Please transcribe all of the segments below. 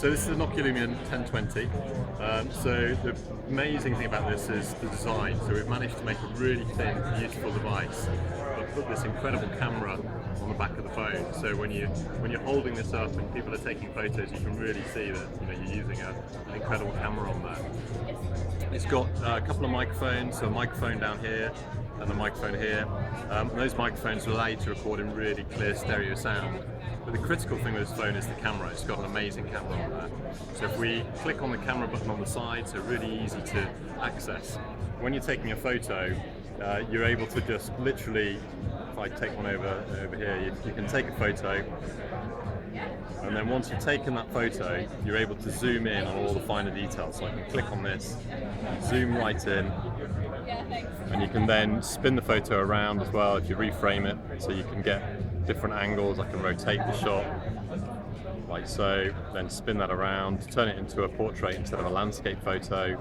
So this is a Nokia Lumia 1020. So the amazing thing about this is the design. So we've managed to make a really thin, beautiful device, but put this incredible camera on the back of the phone. So when you're holding this up and people are taking photos, you can really see that you're using an incredible camera on there. It's got a couple of microphones, so a microphone down here and a microphone here. And those microphones will allow you to record in really clear stereo sound. But the critical thing with this phone is the camera. It's got an amazing camera on there. So if we click on the camera button on the side, so really easy to access. When you're taking a photo, you're able to just literally, if I take one over here, you can take a photo, and then once you've taken that photo, you're able to zoom in on all the finer details. So I can click on this, zoom right in, and you can then spin the photo around as well if you reframe it, so you can get different angles. I can rotate the shot like so, then spin that around, turn it into a portrait instead of a landscape photo,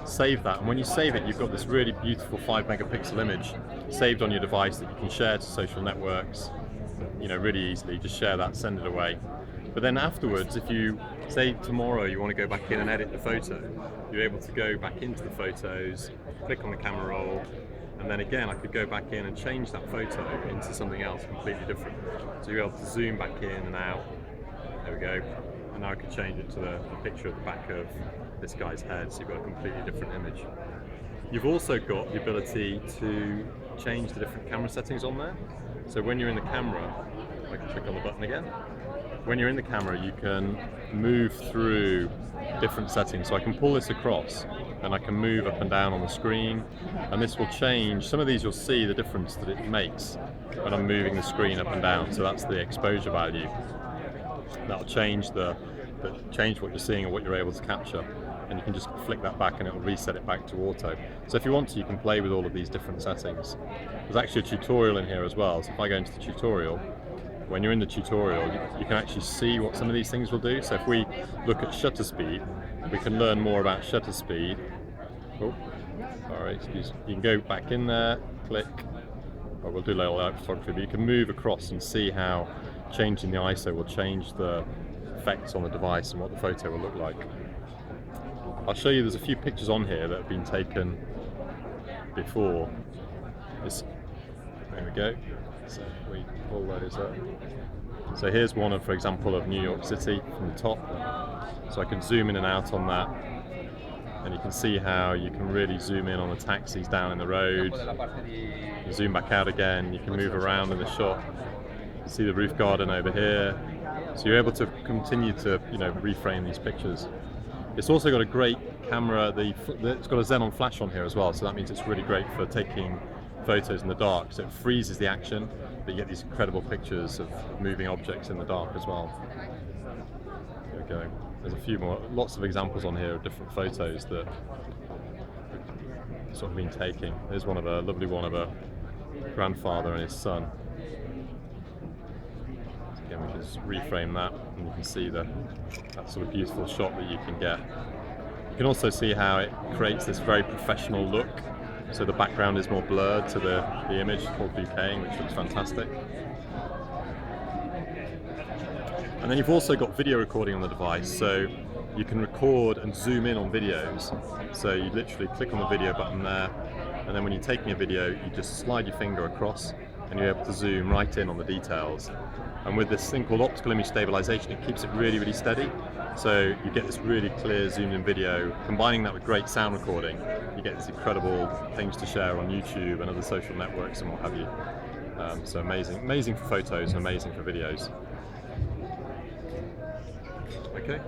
save that, and when you save it, you've got this really beautiful 5 megapixel image saved on your device that you can share to social networks, really easily. Just share that, send it away. But then afterwards, if you say tomorrow you want to go back in and edit the photo, you're able to go back into the photos, click on the camera roll, and then again I could go back in and change that photo into something else completely different. So you're able to zoom back in and out. There we go. And now I could change it to the picture at the back of this guy's head, so you've got a completely different image. You've also got the ability to change the different camera settings on there. So when you're in the camera, I can click on the button again. When you're in the camera, you can move through different settings. So I can pull this across and I can move up and down on the screen, and this will change. Some of these you'll see the difference that it makes when I'm moving the screen up and down. So that's the exposure value. That'll change change what you're seeing and what you're able to capture, and you can just flick that back and it will reset it back to auto. So if you want to, you can play with all of these different settings. There's actually a tutorial in here as well. So if I go into the tutorial, when you're in the tutorial, you can actually see what some of these things will do. So if we look at shutter speed, we can learn more about shutter speed. Oh, sorry, excuse me. You can go back in there, click, or we'll do low light photography, but you can move across and see how changing the ISO will change the effects on the device and what the photo will look like. I'll show you, there's a few pictures on here that have been taken before. There we go. So if we pull those up. So here's one of, for example, of New York City from the top. So I can zoom in and out on that, and you can see how you can really zoom in on the taxis down in the road. Zoom back out again, you can move around in the shot. You see the roof garden over here. So you're able to continue to reframe these pictures. It's also got a great camera, it's got a Xenon flash on here as well, so that means it's really great for taking photos in the dark. So it freezes the action, but you get these incredible pictures of moving objects in the dark as well. There we go. There's a few more, lots of examples on here of different photos that sort of been taking. There's one of a lovely one of a grandfather and his son. So again, we can just reframe that, and you can see that sort of beautiful shot that you can get. You can also see how it creates this very professional look. So the background is more blurred to the image, called bokehing, which looks fantastic. And then you've also got video recording on the device, so you can record and zoom in on videos. So you literally click on the video button there, and then when you're taking a video, you just slide your finger across and you're able to zoom right in on the details. And with this thing called optical image stabilization, it keeps it really, really steady. So you get this really clear zoomed in video. Combining that with great sound recording, you get these incredible things to share on YouTube and other social networks and what have you. So amazing for photos and amazing for videos. Okay.